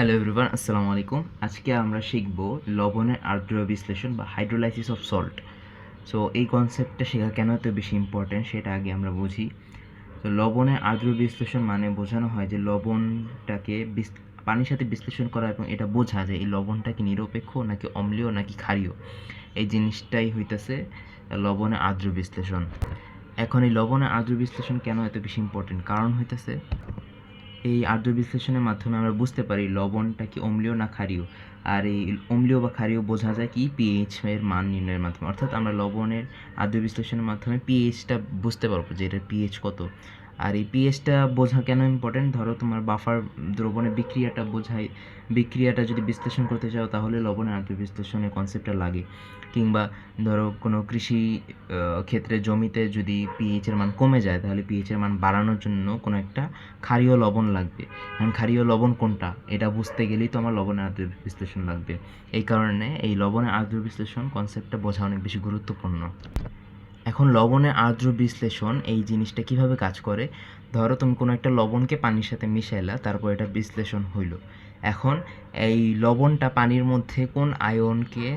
Hello everyone, আসসালামু আলাইকুম। আজকে আমরা শিখব লবণের আর্দ্র বিশ্লেষণ বা হাইড্রোলাইসিস অফ সল্ট। সো এই কনসেপ্টটা শেখা কেন এত বেশি ইম্পর্ট্যান্ট সেটা আগে আমরা বুঝি। তো লবণের আর্দ্র বিশ্লেষণ মানে বোঝানো হয় যে লবণটাকে পানির সাথে বিশ্লেষণ করা এবং এটা বোঝা যে এই লবণটা কি নিরপেক্ষ নাকি অম্লীয় নাকি ক্ষারীয়, এই জিনিসটাই হইতেছে লবণের আর্দ্র বিশ্লেষণ। এখন এই লবণের আর্দ্র বিশ্লেষণ কেন এত বেশি ইম্পর্ট্যান্ট, কারণ হইতেছে এই আর্দ্র বিশ্লেষণের মাধ্যমে আমরা বুঝতে পারি লবণটা কি অম্লীয় না ক্ষারীয়। আর এই অম্লীয় বা ক্ষারীয় বোঝা যায় কি পিএইচ এর মান নির্ণয়ের মাধ্যমে। অর্থাৎ আমরা লবণের আর্দ্র বিশ্লেষণের মাধ্যমে পিএইচটা বুঝতে পারবো যে এটার পিএইচ কত। আর এই পিএইচটা বোঝা কেন ইম্পর্টেন্ট, ধরো তোমার বাফার দ্রবণের বিক্রিয়াটা যদি বিশ্লেষণ করতে চাও তাহলে লবণের আর্দ্র বিশ্লেষণের কনসেপ্টটা লাগে। কিংবা ধরো কোনো কৃষি ক্ষেত্রে জমিতে যদি পিএইচের মান কমে যায় তাহলে পিএইচের মান বাড়ানোর জন্য কোনো একটা ক্ষারীয় লবণ লাগবে। এখন ক্ষারীয় লবণ কোনটা এটা বুঝতে গেলেই তো আমার লবণের আর্দ্র বিশ্লেষণ লাগবে। এই কারণে এই লবণের আর্দ্র বিশ্লেষণ কনসেপ্টটা বোঝা অনেক বেশি গুরুত্বপূর্ণ। এখন লবণের আর্দ্র বিশ্লেষণ এই জিনিসটা কিভাবে কাজ করে, ধরো তুমি কোনো একটা লবণকে পানির সাথে মিশাইলা, তারপর এটা বিশ্লেষণ হইল। এখন এই লবণটা পানির মধ্যে কোন আয়নকে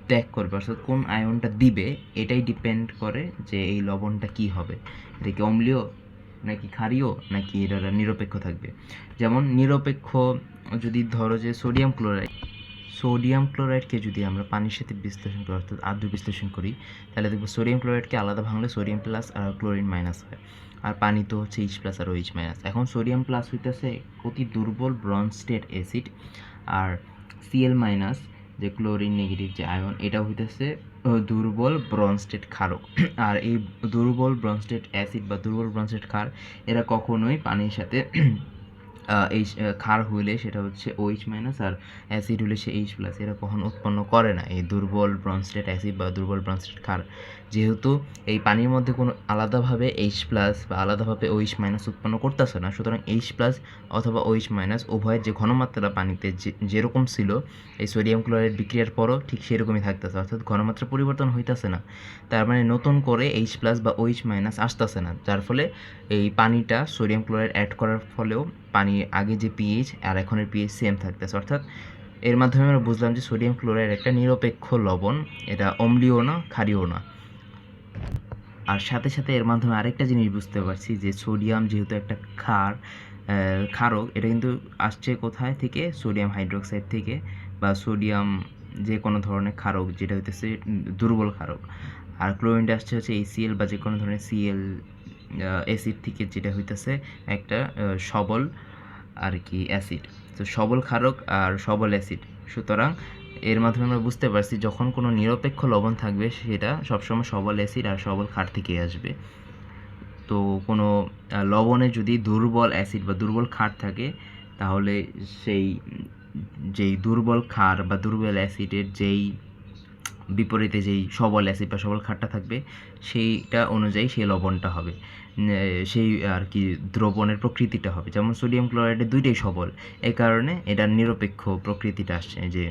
ত্যাগ করবে, অর্থাৎ কোন আয়নটা দিবে, এটাই ডিপেন্ড করে যে এই লবণটা কি হবে। এটা কি অম্লীয় নাকি ক্ষারীয় নাকি এটা নিরপেক্ষ থাকবে। যেমন নিরপেক্ষ যদি ধরো যে সোডিয়াম ক্লোরাইডকে যদি আমরা পানির সাথে বিশ্লেষণ করি, অর্থাৎ আর্দ্র বিশ্লেষণ করি, তাহলে দেখবো সোডিয়াম ক্লোরাইডকে আলাদা ভাঙলে সোডিয়াম প্লাস আর ক্লোরিন মাইনাস হয়। আর পানি তো হচ্ছে এইচ প্লাস আর ওইচ মাইনাস। এখন সোডিয়াম প্লাস হইতেছে অতি দুর্বল ব্রনস্টেড অ্যাসিড, আর সিএল মাইনাস যে ক্লোরিন নেগেটিভ যে আয়ন, এটা হইতেছে দুর্বল ব্রনস্টেড ক্ষারক। আর এই দুর্বল ব্রনস্টেড অ্যাসিড বা দুর্বল ব্রনস্টেড ক্ষার এরা কখনোই পানির সাথে এই ক্ষার হইলে সেটা হচ্ছে OH মাইনাস, আর অ্যাসিড হলে সে H প্লাস, এরা কখনো উৎপন্ন করে না এই দুর্বল ব্রনস্টেড অ্যাসিড বা দুর্বল ব্রনস্টেড ক্ষার। যেহেতু এই পানির মধ্যে কোনো আলাদাভাবে H প্লাস বা আলাদাভাবে OH মাইনাস উৎপন্ন করতেছে না, সুতরাং H প্লাস অথবা OH মাইনাস উভয়ের যে ঘনমাত্রা পানিতে যেরকম ছিল এই সোডিয়াম ক্লোরাইড বিক্রিয়ার পরও ঠিক সেরকমই থাকতেছে, অর্থাৎ ঘনমাত্রা পরিবর্তন হইতেছে না। তার মানে নতুন করে H প্লাস বা OH মাইনাস আসতেছে না, যার ফলে এই পানিটা সোডিয়াম ক্লোরাইড অ্যাড করার ফলেও পানির আগে যে পিএইচ আর এখনের পিএইচ সেম থাকতেছে। অর্থাৎ এর মাধ্যমে আমরা বুঝলাম যে সোডিয়াম ক্লোরাইড একটা নিরপেক্ষ লবণ, এটা অম্লীয় না ক্ষারীয় না। আর সাথে সাথে এর মাধ্যমে আরেকটা জিনিস বুঝতে পারছি যে সোডিয়াম যেহেতু একটা ক্ষারক, এটা কিন্তু আসছে কোথায় থেকে, সোডিয়াম হাইড্রোক্সাইড থেকে, বা সোডিয়াম যে কোনো ধরনের ক্ষারক যেটা হইতেছে দুর্বল ক্ষারক। আর ক্লোরিনটা আসছে হচ্ছে HCl বা যে কোনো ধরনের সিএল অ্যাসিড থেকে, যেটা হইতেছে একটা সবল আর কি অ্যাসিড। তো সবল ক্ষারক আর সবল অ্যাসিড, সুতরাং এর মাধ্যমে আমরা বুঝতে পারছি যখন কোনো নিরপেক্ষ লবণ থাকবে সেটা সবসময় সবল অ্যাসিড আর সবল ক্ষার থেকে আসবে। তো কোনো লবণে যদি দুর্বল অ্যাসিড বা দুর্বল ক্ষার থাকে তাহলে সেই যেই দুর্বল ক্ষার বা দুর্বল অ্যাসিডের যেই বিপরীতে যেই সবল অ্যাসিড বা সবল ক্ষারটা থাকবে সেইটা অনুযায়ী সেই লবণটা হবে, সেই আর কি দ্রবণের প্রকৃতিটা হবে। যেমন সোডিয়াম ক্লোরাইডের দুইটাই সবল, এই কারণে এটার নিরপেক্ষ প্রকৃতিটা আসছে যে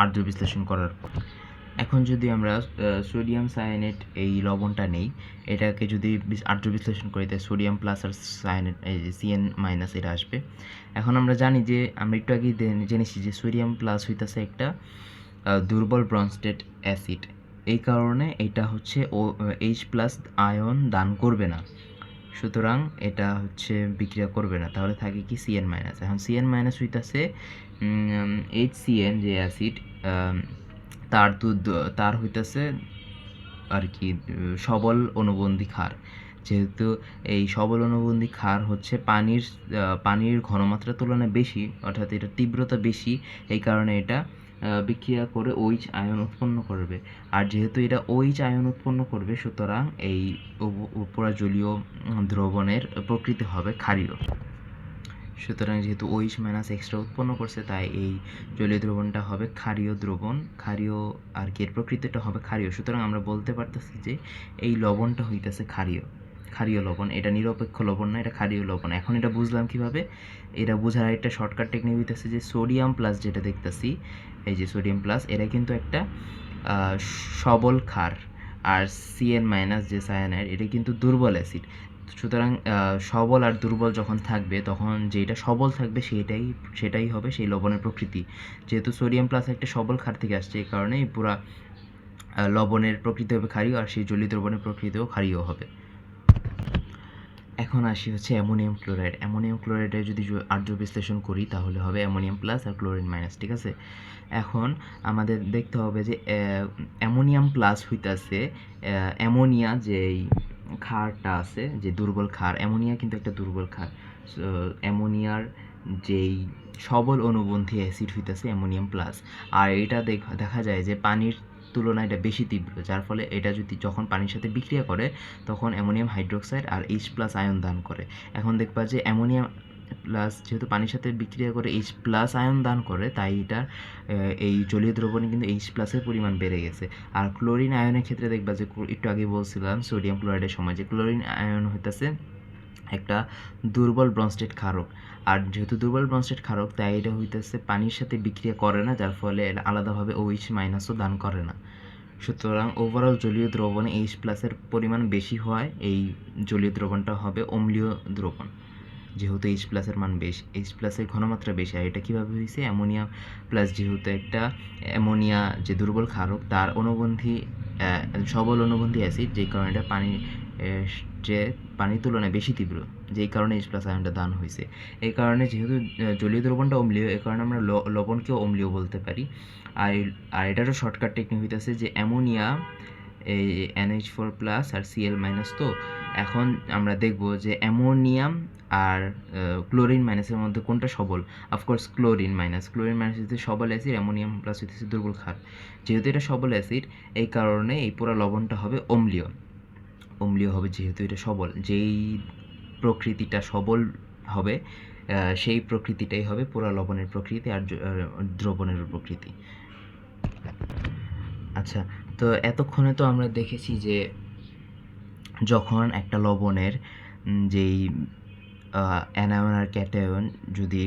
আর্দ্র বিশ্লেষণ করার পর। এখন যদি আমরা সোডিয়াম সায়ানেট এই লবণটা নেই, এটাকে যদি আর্দ্র বিশ্লেষণ করি তাই সোডিয়াম প্লাস আর সায়ানেট এই যে CN মাইনাস এটা আসবে। এখন আমরা জানি যে আমরা একটু আগেই জেনেছি যে সোডিয়াম প্লাস হইতেছে একটা দুর্বল ব্রনস্টেড অ্যাসিড, এই কারণে এটা হচ্ছে H প্লাস আয়ন দান করবে না, সুতরাং এটা হচ্ছে বিক্রিয়া করবে না। তাহলে থাকে কি CN মাইনাস। এখন CN মাইনাস হইতেছে HCN যে অ্যাসিড, তার হইতেছে আর কি সবল অনুবন্ধী ক্ষার। যেহেতু এই সবল অনুবন্ধী ক্ষার হচ্ছে পানির ঘনমাত্রার তুলনায় বেশি, অর্থাৎ এটার তীব্রতা বেশি, এই কারণে এটা বিক্রিয়া করে OH আয়ন উৎপন্ন করবে। আর যেহেতু এটা OH আয়ন উৎপন্ন করবে, সুতরাং এই উপরাজলীয় দ্রবণের প্রকৃতি হবে ক্ষারীয়। সুতরাং যেহেতু OH মাইনাস এক্সট্রা উৎপন্ন করছে, তাই এই জলীয় দ্রবণটা হবে ক্ষারীয় দ্রবণ, ক্ষারীয় আর কি এর প্রকৃতিটা হবে ক্ষারীয়। সুতরাং আমরা বলতে পারতেছি যে এই লবণটা হইতেছে ক্ষারীয় লবণ, এটা নিরপেক্ষ লবণ না, এটা ক্ষারীয় লবণ। এখন এটা বুঝলাম কিভাবে, এটা বোঝার একটা শর্টকাট টেকনিক হইতেছে যে সোডিয়াম প্লাস যেটা দেখতেছি, এই যে সোডিয়াম প্লাস, এটা কিন্তু একটা সবল ক্ষার, আর CN মাইনাস যে সায়ানাইড এটা কিন্তু দুর্বল অ্যাসিড। সুতরাং সবল আর দুর্বল যখন থাকবে তখন যেটা সবল থাকবে সেটাই হবে সেই লবণের প্রকৃতি। যেহেতু সোডিয়াম প্লাস একটা সবল ক্ষার থেকে আসছে, এই কারণেই পুরা লবণের প্রকৃতি হবে ক্ষারীয়, আর সেই জলীয় দ্রবণের প্রকৃতিও ক্ষারীয় হবে। এখন আসি হচ্ছে অ্যামোনিয়াম ক্লোরাইড। অ্যামোনিয়াম ক্লোরাইডের যদি আর্দ্র বিশ্লেষণ করি তাহলে হবে অ্যামোনিয়াম প্লাস আর ক্লোরিন মাইনাস, ঠিক আছে। এখন আমাদের দেখতে হবে যে অ্যামোনিয়াম প্লাস হইতাছে অ্যামোনিয়া যেই ক্ষারটা আছে, যে দুর্বল ক্ষার, অ্যামোনিয়া কিন্তু একটা দুর্বল ক্ষার। অ্যামোনিয়ার যেই সবল অনুবন্ধী অ্যাসিড হইতাছে অ্যামোনিয়াম প্লাস, আর এটা দেখা যায় যে পানির তুলনায় এটা বেশি তীব্র, যার ফলে এটা যদি যখন পানির সাথে বিক্রিয়া করে তখন অ্যামোনিয়াম হাইড্রোক্সাইড আর H+ আয়ন দান করে। এখন দেখবা যে অ্যামোনিয়াম প্লাস যেহেতু পানির সাথে বিক্রিয়া করে H+ আয়ন দান করে, তাই এটা এই জলীয় দ্রবণে কিন্তু H+ এর পরিমাণ বেড়ে গেছে। আর ক্লোরিন আয়নের ক্ষেত্রে দেখবা যে একটু আগে বলছিলাম সোডিয়াম ক্লোরাইডের সময় যে ক্লোরিন আয়ন হইতেছে একটা দুর্বল ব্রনস্টেড ক্ষারক, আর যেহেতু দুর্বল ব্রনস্টেড ক্ষারক তাই এটা হইতেছে পানির সাথে বিক্রিয়া করে না, যার ফলে আলাদাভাবে OH- দান করে না। সুতরাং ওভারঅল জলীয় দ্রবণে H+ এর পরিমাণ বেশি হয়, এই জলীয় দ্রবণটা হবে অম্লীয় দ্রবণ। যেহেতু H+ এর মান বেশি, H+ এর ঘনমাত্রা বেশি। আর এটা কীভাবে হয়েছে? অ্যামোনিয়া প্লাস যেহেতু একটা অ্যামোনিয়া যে দুর্বল ক্ষারক তার অনুবন্ধী সবল অনুবন্ধী অ্যাসিড, যেই কারণে এটা যে পানির তুলনায় বেশি তীব্র, যেই কারণে H+ আয়নটা দান হয়েছে। এই কারণে যেহেতু জলীয় দ্রবণটা অম্লীয়, এই কারণে আমরা লবণকেও অম্লীয় বলতে পারি। আর এটারও শর্টকাট টেকনিক হইতেছে যে অ্যামোনিয়া এই NH4+ আর Cl- তো এখন আমরা দেখব যে অ্যামোনিয়াম আর ক্লোরিন মাইনাসের মধ্যে কোনটা সবল। অফকোর্স ক্লোরিন মাইনাস হচ্ছে সবল অ্যাসিড, অ্যামোনিয়াম প্লাস হচ্ছে দুর্বল ক্ষার। যেহেতু এটা সবল অ্যাসিড, এই কারণে এই পুরো লবণটা হবে অম্লীয় হবে, যেহেতু এটা সবল। যেই প্রকৃতিটা সবল হবে সেই প্রকৃতিটাই হবে পুরো লবণের প্রকৃতি আর দ্রবণের প্রকৃতি। আচ্ছা, তো এতক্ষণে তো আমরা দেখেছি যে যখন একটা লবণের যেই অ্যানায়ন আর ক্যাটায়ন যদি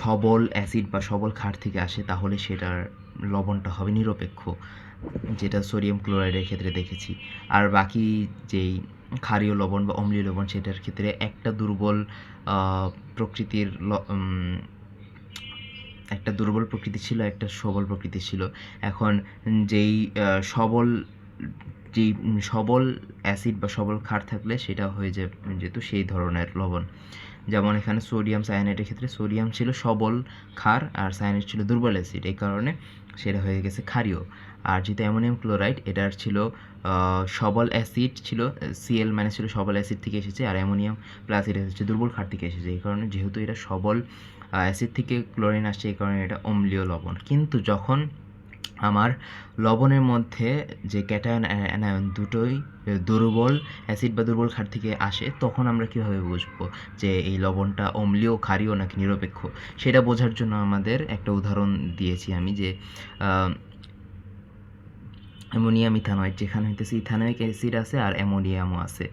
সবল অ্যাসিড বা সবল ক্ষার থেকে আসে তাহলে সেটার লবণটা হবে নিরপেক্ষ, যেটা সোডিয়াম ক্লোরাইডের ক্ষেত্রে দেখেছি। আর বাকি যেই ক্ষারীয় লবণ বা অম্লীয় লবণ সেটার ক্ষেত্রে একটা দুর্বল প্রকৃতির একটা দুর্বল প্রকৃতি ছিল, একটা সবল প্রকৃতি ছিল। এখন যেই সবল অ্যাসিড বা সবল ক্ষার থাকলে সেটা হয়ে যায় যেহেতু সেই ধরনের লবণ। যেমন এখানে সোডিয়াম সায়ানাইডের ক্ষেত্রে সোডিয়াম ছিল সবল ক্ষার আর সায়ানাইড ছিল দুর্বল অ্যাসিড, এই কারণে সেটা হয়ে গেছে ক্ষারীয়। আর যেহেতু অ্যামোনিয়াম ক্লোরাইড এটার ছিল সবল অ্যাসিড ছিল, Cl- ছিল সবল অ্যাসিড থেকে এসেছে, আর অ্যামোনিয়াম প্লাস এটা হচ্ছে দুর্বল ক্ষার থেকে এসেছে। এই কারণে যেহেতু এটা সবল অ্যাসিড থেকে ক্লোরিন আসছে, এই কারণে এটা অম্লীয় লবণ। কিন্তু যখন আমার লবণের মধ্যে যে ক্যাটায়ন অ্যানায়ন দুটোই দুর্বল অ্যাসিড বা দুর্বল ক্ষার থেকে আসে, তখন আমরা কীভাবে বুঝবো যে এই লবণটা অম্লীয়, ক্ষারীয় নাকি নিরপেক্ষ? সেটা বোঝার জন্য আমাদের একটা উদাহরণ দিয়েছি আমি, যে অ্যামোনিয়াম ইথানয়েড, যেখানে হইতেছে ইথানোয়িক অ্যাসিড আছে আর অ্যামোনিয়ামও আছে।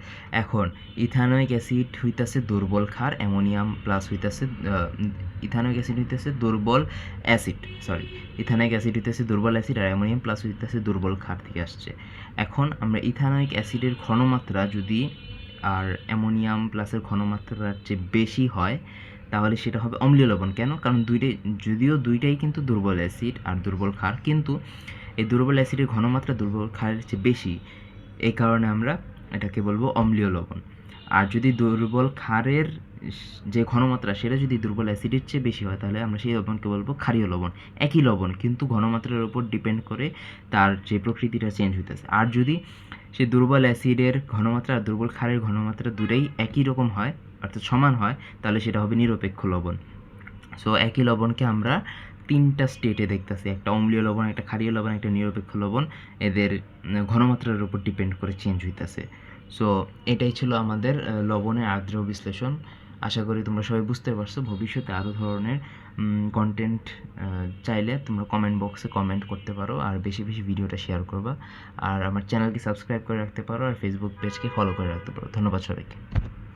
এখন ইথানোয়িক অ্যাসিড হইতেছে দুর্বল ক্ষার, অ্যামোনিয়াম প্লাস হইতেছে ইথানোয়িক অ্যাসিড হইতেছে দুর্বল অ্যাসিড, ইথানোয়িক অ্যাসিড হইতেছে দুর্বল অ্যাসিড আর অ্যামোনিয়াম প্লাস হইতেছে দুর্বল ক্ষার থেকে আসছে। এখন আমরা ইথানোয়িক অ্যাসিডের ঘনমাত্রা যদি আর অ্যামোনিয়াম প্লাসের ঘনমাত্রার চেয়ে বেশি হয় তাহলে সেটা হবে অম্লীয় লবণ। কেন? কারণ দুইটাই কিন্তু দুর্বল অ্যাসিড আর দুর্বল ক্ষার, কিন্তু এই দুর্বল অ্যাসিডের ঘনমাত্রা দুর্বল ক্ষারের চেয়ে বেশি, এই কারণে আমরা এটাকে বলবো অম্লীয় লবণ। আর যদি দুর্বল ক্ষারের যে ঘনমাত্রা সেটা যদি দুর্বল অ্যাসিডের চেয়ে বেশি হয় তাহলে আমরা সেই লবণকে বলবো ক্ষারীয় লবণ। একই লবণ, কিন্তু ঘনমাত্রার উপর ডিপেন্ড করে তার যে প্রকৃতিটা চেঞ্জ হইতেছে। আর যদি সেই দুর্বল অ্যাসিডের ঘনমাত্রা আর দুর্বল ক্ষারের ঘনমাত্রা দুটাই একই রকম হয়, অর্থাৎ সমান হয়, তাহলে সেটা হবে নিরপেক্ষ লবণ। সো একই লবণকে আমরা তিনটা স্টেটে দেখতেছি, একটা অম্লীয় লবণ, একটা ক্ষারীয় লবণ, একটা নিরপেক্ষ লবণ। এদের ঘনমাত্রার উপর ডিপেন্ড করে চেঞ্জ হইতেছে। সো এটাই ছিল আমাদের লবণের আর্দ্র বিশ্লেষণ। আশা করি তোমরা সবাই বুঝতে পারছো। ভবিষ্যতে আরও ধরনের কন্টেন্ট চাইলে তোমরা কমেন্ট বক্সে কমেন্ট করতে পারো, আর বেশি বেশি ভিডিওটা শেয়ার করবা, আর আমার চ্যানেলকে সাবস্ক্রাইব করে রাখতে পারো, আর ফেসবুক পেজকে ফলো করে রাখতে পারো। ধন্যবাদ সবাইকে।